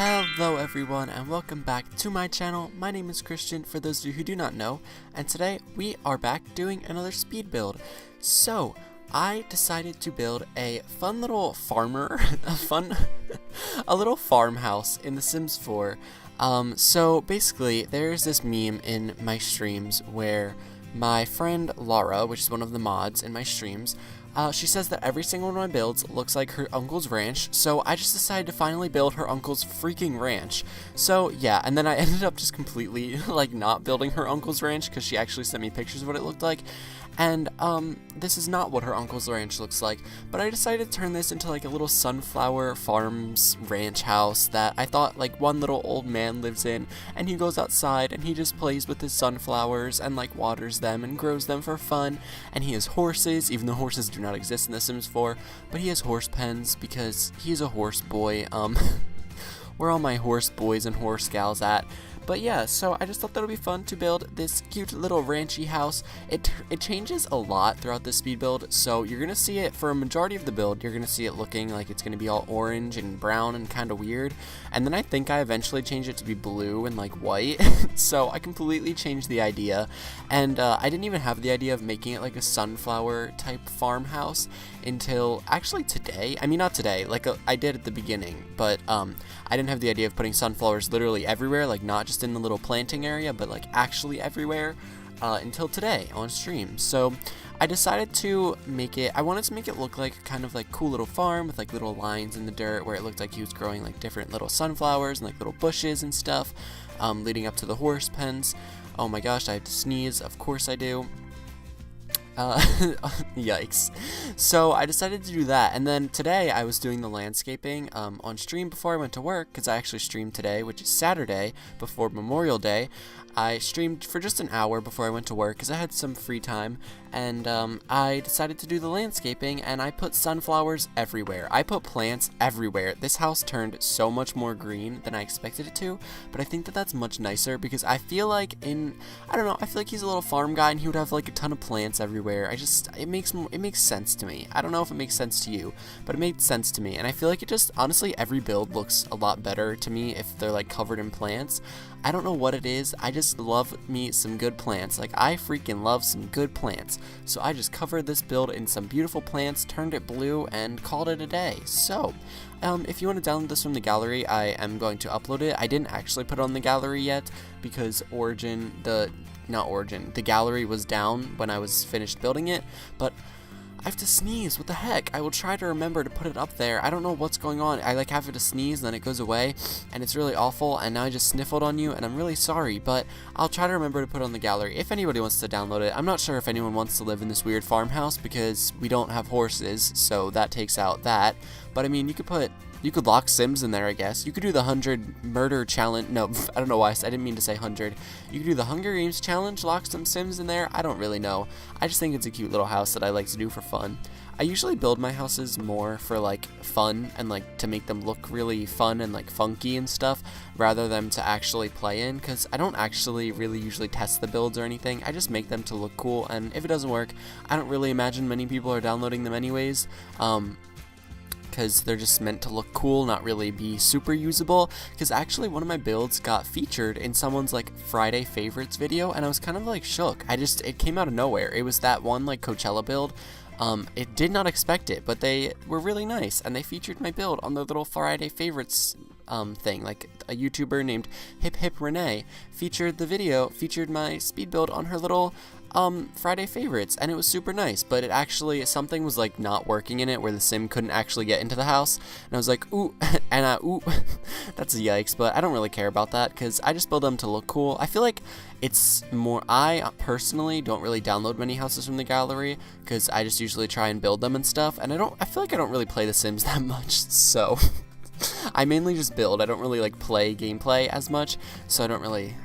Hello everyone and welcome back to my channel. My name is Christian, for those of you who do not know, and today we are back doing another speed build. So, I decided to build a fun little farmer, a little farmhouse in The Sims 4. So basically, there's this meme in my streams where my friend Laura, which is one of the mods in my streams, she says that every single one of my builds looks like her uncle's ranch, so I just decided to finally build her uncle's freaking ranch. So yeah, and then I ended up just completely like not building her uncle's ranch because she actually sent me pictures of what it looked like. And this is not what her uncle's ranch looks like, but I decided to turn this into like a little sunflower farms ranch house that I thought like one little old man lives in, and he goes outside and he just plays with his sunflowers and like waters them and grows them for fun. And he has horses, even though horses do not exist in The Sims 4, but he has horse pens because he's a horse boy. Where all my horse boys and horse gals at? But yeah, so I just thought that would be fun to build this cute little ranchy house. It changes a lot throughout this speed build, so you're going to see it for a majority of the build. You're going to see it looking like it's going to be all orange and brown and kind of weird. And then I think I eventually changed it to be blue and like white. So I completely changed the idea. And I didn't even have the idea of making it like a sunflower type farmhouse until actually today. I mean, not today, like I did at the beginning, but I didn't have the idea of putting sunflowers literally everywhere, like not just in the little planting area, but like actually everywhere until today on stream. So I decided to make it, I wanted to make it look like kind of like cool little farm with like little lines in the dirt where it looked like he was growing like different little sunflowers and like little bushes and stuff leading up to the horse pens. Oh my gosh, I have to sneeze, of course I do. Yikes. So I decided to do that, and then today I was doing the landscaping on stream before I went to work, because I actually streamed today, which is Saturday, before Memorial Day. I streamed for just an hour before I went to work, because I had some free time, and I decided to do the landscaping, and I put sunflowers everywhere. I put plants everywhere. This house turned so much more green than I expected it to, but I think that that's much nicer, because I feel like I don't know, I feel like he's a little farm guy, and he would have like a ton of plants everywhere. It makes sense to me. I don't know if it makes sense to you, but it made sense to me, and I feel like it just, honestly, every build looks a lot better to me if they're like covered in plants. I don't know what it is, I just love me some good plants. Like, I freaking love some good plants. So I just covered this build in some beautiful plants, turned it blue, and called it a day. So, if you want to download this from the gallery, I am going to upload it. I didn't actually put it on the gallery yet, because the gallery was down when I was finished building it, but I have to sneeze, what the heck? I will try to remember to put it up there. I don't know what's going on. I like have to sneeze and then it goes away, and it's really awful, and now I just sniffled on you, and I'm really sorry, but I'll try to remember to put it on the gallery if anybody wants to download it. I'm not sure if anyone wants to live in this weird farmhouse because we don't have horses, so that takes out that, but I mean, you could lock Sims in there, I guess. You could do the 100 murder challenge. No, I don't know why. I didn't mean to say 100. You could do the Hunger Games challenge, lock some Sims in there. I don't really know. I just think it's a cute little house that I like to do for fun. I usually build my houses more for like fun and like to make them look really fun and like funky and stuff rather than to actually play in, because I don't actually really usually test the builds or anything. I just make them to look cool, and if it doesn't work, I don't really imagine many people are downloading them anyways. Because they're just meant to look cool, not really be super usable. Because actually one of my builds got featured in someone's like Friday favorites video, and I was kind of like shook. It came out of nowhere. It was that one like Coachella build. It did not expect it, but they were really nice, and they featured my build on their little Friday favorites thing. Like a YouTuber named Hip Hip Renee featured my speed build on her little Friday favorites, and it was super nice, but it actually, something was like not working in it where the sim couldn't actually get into the house, and I was like, ooh, and ooh, that's a yikes, but I don't really care about that because I just build them to look cool. I feel like it's more, I personally don't really download many houses from the gallery because I just usually try and build them and stuff, and I feel like I don't really play The Sims that much, so I mainly just build. I don't really like play gameplay as much, so I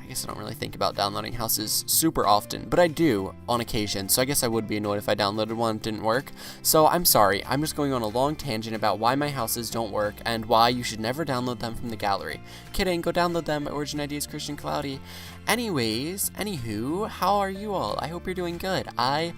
guess I don't really think about downloading houses super often, but I do on occasion, so I guess I would be annoyed if I downloaded one and it didn't work. So I'm sorry, I'm just going on a long tangent about why my houses don't work and why you should never download them from the gallery. Kidding, go download them. My origin ID is ChristianCloudy. Anyways, anywho, how are you all? I hope you're doing good. I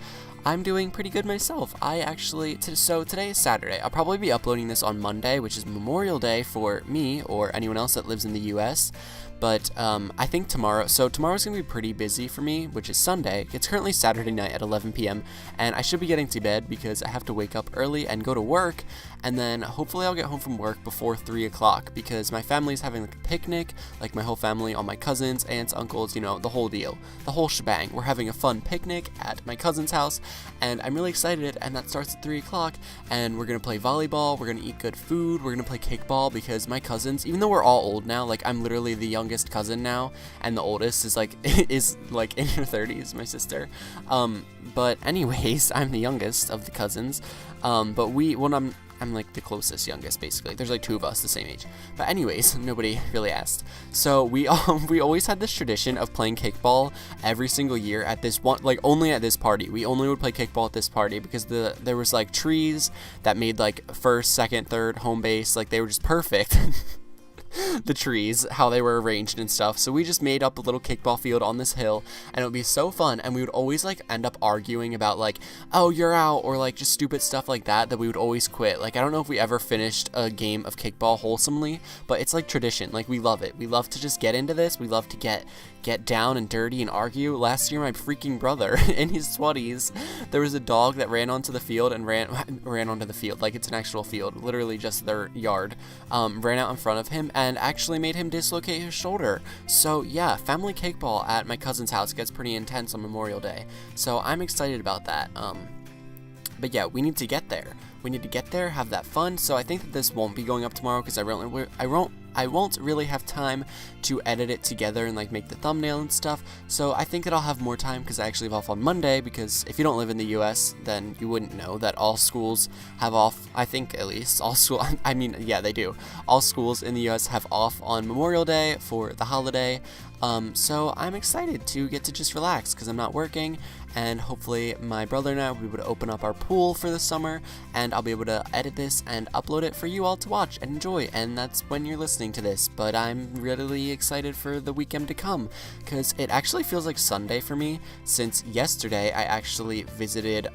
I'm doing pretty good myself. So today is Saturday. I'll probably be uploading this on Monday, which is Memorial Day for me or anyone else that lives in the US. But I think tomorrow's going to be pretty busy for me, which is Sunday. It's currently Saturday night at 11 p.m. and I should be getting to bed because I have to wake up early and go to work, and then hopefully I'll get home from work before 3 o'clock because my family's having like a picnic, like my whole family, all my cousins, aunts, uncles, you know, the whole deal, the whole shebang. We're having a fun picnic at my cousin's house, and I'm really excited, and that starts at 3 o'clock, and we're going to play volleyball, we're going to eat good food, we're going to play kickball because my cousins, even though we're all old now, like I'm literally the youngest cousin now, and the oldest is like in her 30s, my sister. But anyways, I'm the youngest of the cousins. But I'm like the closest youngest, basically. There's like 2 of us the same age. But anyways, nobody really asked. So we always had this tradition of playing kickball every single year at this one, like only at this party. We only would play kickball at this party because there was like trees that made like first, second, third home base. Like they were just perfect. The trees, how they were arranged and stuff. So we just made up a little kickball field on this hill, and it would be so fun. And we would always like end up arguing about like, oh, you're out, or like just stupid stuff like that we would always quit. Like I don't know if we ever finished a game of kickball wholesomely, but it's like tradition. Like we love it. We love to just get into this. We love to get down and dirty and argue. Last year, my freaking brother in his 20s, there was a dog that ran onto the field and ran onto the field like it's an actual field, literally just their yard. Ran out in front of him and actually made him dislocate his shoulder. So yeah, family kickball at my cousin's house gets pretty intense on Memorial Day. So I'm excited about that. But yeah, we need to get there. We need to get there, have that fun. So I think that this won't be going up tomorrow because I won't really have time to edit it together and like make the thumbnail and stuff. So I think that I'll have more time because I actually have off on Monday, because if you don't live in the US, then you wouldn't know that all schools have off. I think at least all I mean, yeah, they do. All schools in the US have off on Memorial Day for the holiday. So I'm excited to get to just relax because I'm not working, and hopefully my brother and I will be able to open up our pool for the summer, and I'll be able to edit this and upload it for you all to watch and enjoy, and that's when you're listening to this. But I'm really excited for the weekend to come because it actually feels like Sunday for me, since yesterday I actually visited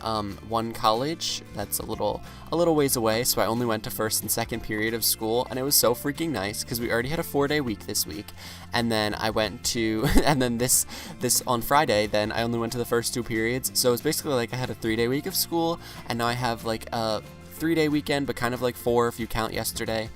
one college that's a little ways away, so I only went to first and second period of school, and it was so freaking nice because we already had a 4-day week this week, and then I went to and then this on Friday, then I only went to the first 2 periods. So it's basically like I had a 3-day week of school, and now I have like a 3-day weekend, but kind of like 4 if you count yesterday.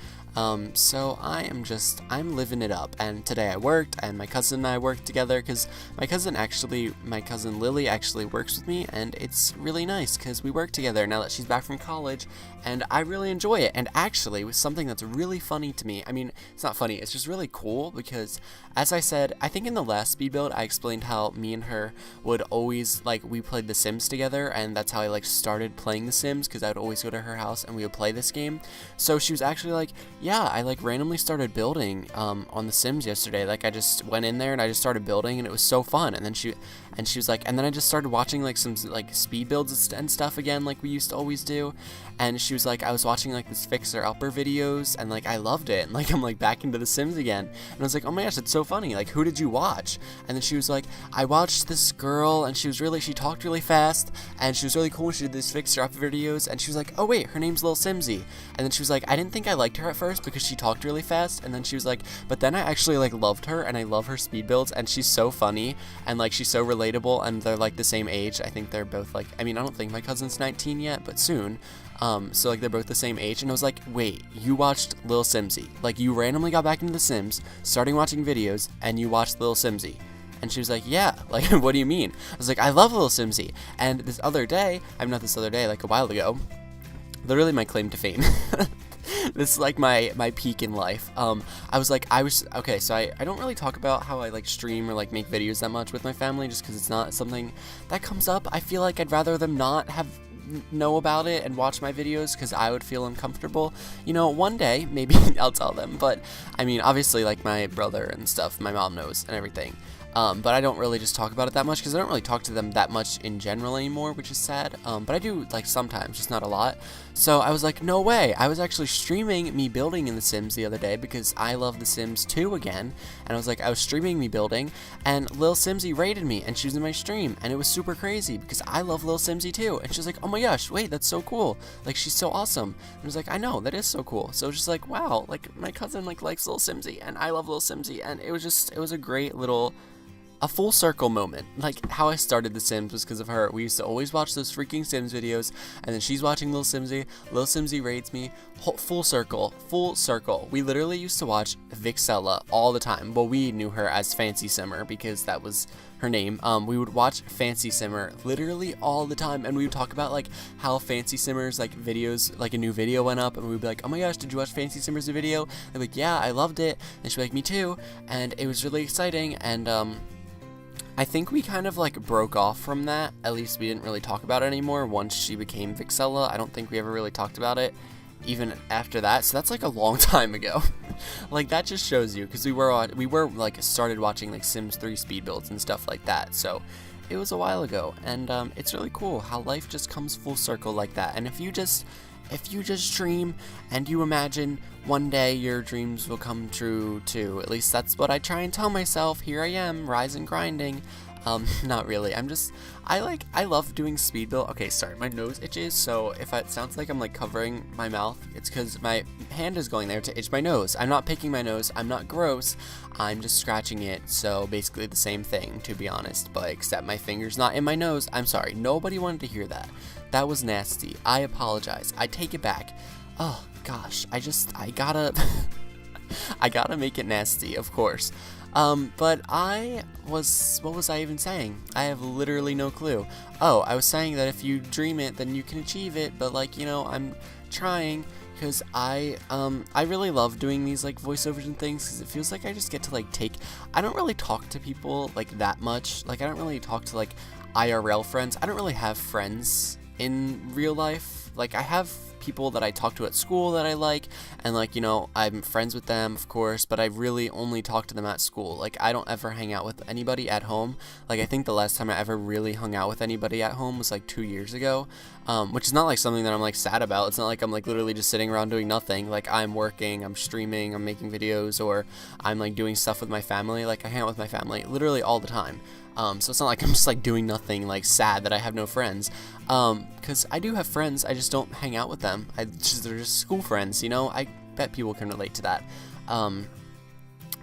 So I'm living it up, and today I worked, and my cousin and I worked together, because my cousin Lily actually works with me, and it's really nice, because we work together now that she's back from college, and I really enjoy it. And actually, with something that's really funny to me, I mean, it's not funny, it's just really cool, because, as I said, I think in the last speed build, I explained how me and her would always, like, we played The Sims together, and that's how I, like, started playing The Sims, because I would always go to her house, and we would play this game. So she was actually like, yeah, I like randomly started building on The Sims yesterday. Like I just went in there and I just started building, and it was so fun. And then she was like, and then I just started watching like some like speed builds and stuff again, like we used to always do. And she was like, I was watching like this fixer upper videos, and like I loved it, and like I'm like back into The Sims again. And I was like, oh my gosh, it's so funny. Like, who did you watch? And then she was like, I watched this girl, and she talked really fast, and she was really cool. She did these fixer upper videos, and she was like, oh wait, her name's Lil Simsy. And then she was like, I didn't think I liked her at first because she talked really fast. And then she was like, but then I actually like loved her, and I love her speed builds, and she's so funny, and like she's so relatable, and they're like the same age. I think they're both like, I mean, I don't think my cousin's 19 yet, but soon. So like they're both the same age, and I was like, wait, you watched Lil Simsy? Like you randomly got back into The Sims, starting watching videos, and you watched Lil Simsy? And she was like, yeah, like, what do you mean? I was like, I love Lil Simsy. And this other day, like a while ago, literally my claim to fame. This is like my peak in life. Okay, so I don't really talk about how I like stream or like make videos that much with my family, just because it's not something that comes up. I feel like I'd rather them not know about it and watch my videos, because I would feel uncomfortable. You know, one day maybe I'll tell them, but I mean, obviously like my brother and stuff, my mom knows and everything. but I don't really just talk about it that much because I don't really talk to them that much in general anymore, which is sad. But I do like sometimes, just not a lot. So I was like, no way. I was actually streaming me building in The Sims the other day because I love The Sims 2 again. And I was like, I was streaming me building, and Lil Simsy rated me, and she was in my stream, and it was super crazy because I love Lil Simsy too. And she was like, oh my gosh, wait, that's so cool. Like, she's so awesome. And I was like, I know, that is so cool. So it was just like, wow, like my cousin like likes Lil Simsy, and I love Lil Simsy, and it was a great little a full circle moment. Like, how I started The Sims was because of her. We used to always watch those freaking Sims videos, and then she's watching Lil Simsy rates me. Full circle. We literally used to watch Vixella all the time. Well, we knew her as Fancy Simmer because that was her name. We would watch Fancy Simmer literally all the time, and we would talk about like how Fancy Simmer's like videos, like a new video went up, and we'd be like, oh my gosh, did you watch Fancy Simmer's video? And like, yeah, I loved it. And she'd be like, me too. And it was really exciting. And I think we kind of like broke off from that. At least we didn't really talk about it anymore once she became Vixella. I don't think we ever really talked about it even after that. So that's like a long time ago. Like, that just shows you, because we were like started watching like Sims 3 speed builds and stuff like that. So it was a while ago, and it's really cool how life just comes full circle like that. And if you just dream and you imagine one day your dreams will come true too. At least that's what I try and tell myself. Here I am, rising, grinding. Not really. I love doing speed build. Okay, sorry, my nose itches, so if it sounds like I'm like covering my mouth, it's because my hand is going there to itch my nose. I'm not picking my nose. I'm not gross. I'm just scratching it. So basically the same thing, to be honest, but except my finger's not in my nose. I'm sorry. Nobody wanted to hear that. That was nasty. I apologize. I take it back. Oh gosh, I gotta I gotta make it nasty, of course. But what was I even saying? I have literally no clue. Oh, I was saying that if you dream it, then you can achieve it, but like, you know, I'm trying, because I really love doing these like voiceovers and things, because it feels like I just get to like I don't really talk to people like that much. Like, I don't really talk to like IRL friends. I don't really have friends in real life. Like, I have people that I talk to at school that I like, and like, you know, I'm friends with them, of course, but I really only talk to them at school. Like, I don't ever hang out with anybody at home. Like, I think the last time I ever really hung out with anybody at home was like 2 years ago, which is not like something that I'm like sad about. It's not like I'm like literally just sitting around doing nothing. Like, I'm working, I'm streaming, I'm making videos, or I'm like doing stuff with my family. Like, I hang out with my family literally all the time. So it's not like I'm just like doing nothing, like sad that I have no friends, because I do have friends, I just don't hang out with them. They're just school friends, you know. I bet people can relate to that.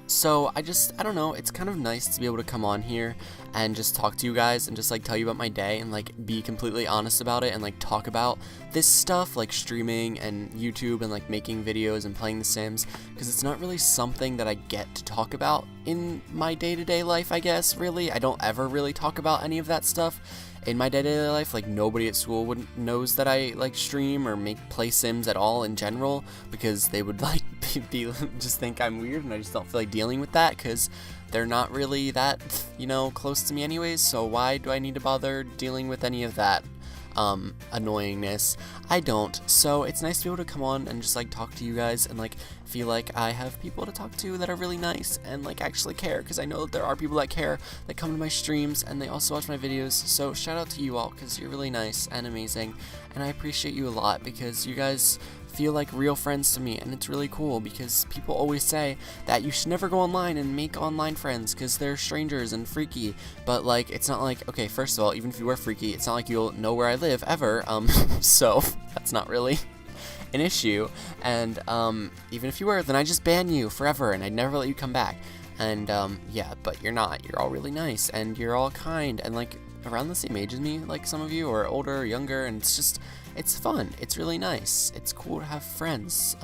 So I don't know, it's kind of nice to be able to come on here and just talk to you guys and just like tell you about my day and like be completely honest about it and like talk about this stuff, like streaming and YouTube and like making videos and playing The Sims, because it's not really something that I get to talk about in my day-to-day life, I guess. Really, I don't ever really talk about any of that stuff in my day-to-day life. Like, nobody at school knows that I like stream or play Sims at all in general, because they would like just think I'm weird, and I just don't feel like dealing with that, because they're not really that, you know, close to me anyways. So why do I need to bother dealing with any of that annoyingness? I don't. So it's nice to be able to come on and just like talk to you guys and like feel like I have people to talk to that are really nice and like actually care, because I know that there are people that care, that come to my streams and they also watch my videos. So shout out to you all, because you're really nice and amazing, and I appreciate you a lot, because you guys feel like real friends to me, and it's really cool, because people always say that you should never go online and make online friends because they're strangers and freaky. But like, it's not like, okay, first of all, even if you were freaky, it's not like you'll know where I live ever, so that's not really an issue. And even if you were, then I just ban you forever and I'd never let you come back. And yeah, but you're not. You're all really nice and you're all kind and like around the same age as me, like some of you, or older or younger, and it's fun. It's really nice. It's cool to have friends.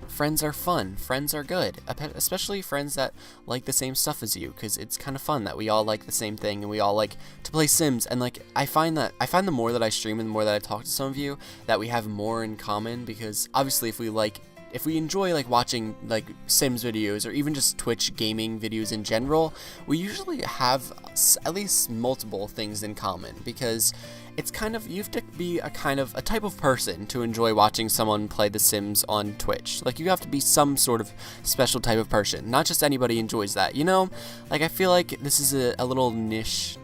Friends are fun. Friends are good, especially friends that like the same stuff as you, because it's kind of fun that we all like the same thing and we all like to play Sims. And like, I find the more that I stream and the more that I talk to some of you, that we have more in common, because obviously if we enjoy like watching like Sims videos or even just Twitch gaming videos in general, we usually have at least multiple things in common, because it's kind of, you have to be a type of person to enjoy watching someone play The Sims on Twitch. Like, you have to be some sort of special type of person. Not just anybody enjoys that, you know? Like, I feel like this is a little niche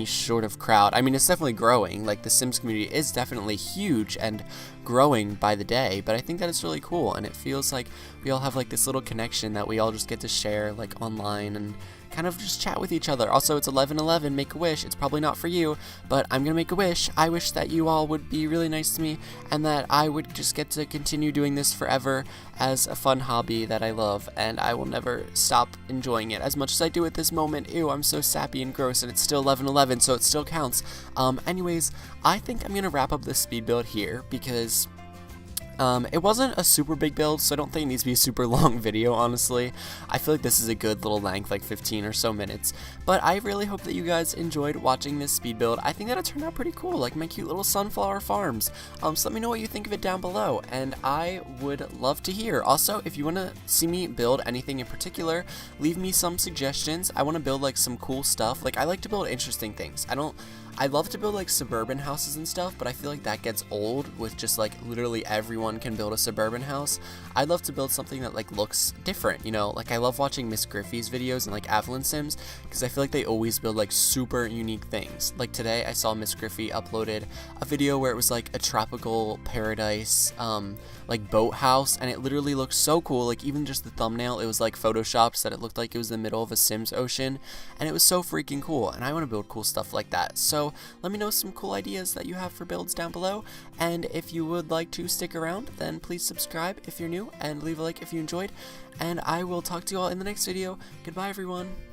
sort of crowd. I mean, it's definitely growing. Like, the Sims community is definitely huge and growing by the day, but I think that it's really cool, and it feels like we all have like this little connection that we all just get to share like online and kind of just chat with each other. Also, it's 11/11, make a wish. It's probably not for you, but I'm gonna make a wish. I wish that you all would be really nice to me, and that I would just get to continue doing this forever as a fun hobby that I love, and I will never stop enjoying it as much as I do at this moment. Ew, I'm so sappy and gross, and it's still 11/11, so it still counts. Anyways, I think I'm gonna wrap up this speed build here, because it wasn't a super big build, so I don't think it needs to be a super long video, honestly. I feel like this is a good little length, like 15 or so minutes. But I really hope that you guys enjoyed watching this speed build. I think that it turned out pretty cool, like my cute little sunflower farms. So let me know what you think of it down below, and I would love to hear. Also, if you want to see me build anything in particular, leave me some suggestions. I want to build like some cool stuff. Like, I like to build interesting things. I love to build like suburban houses and stuff, but I feel like that gets old with just like literally everyone can build a suburban house. I'd love to build something that like looks different, you know? Like, I love watching Miss Griffey's videos and like Avalon Sims, because I feel like they always build like super unique things. Like today I saw Miss Griffey uploaded a video where it was like a tropical paradise like boat house, and it literally looked so cool. Like, even just the thumbnail, it was like photoshopped so that it looked like it was the middle of a Sims ocean, and it was so freaking cool, and I want to build cool stuff like that. So let me know some cool ideas that you have for builds down below, and if you would like to stick around, then please subscribe if you're new, and leave a like if you enjoyed, and I will talk to you all in the next video. Goodbye, everyone.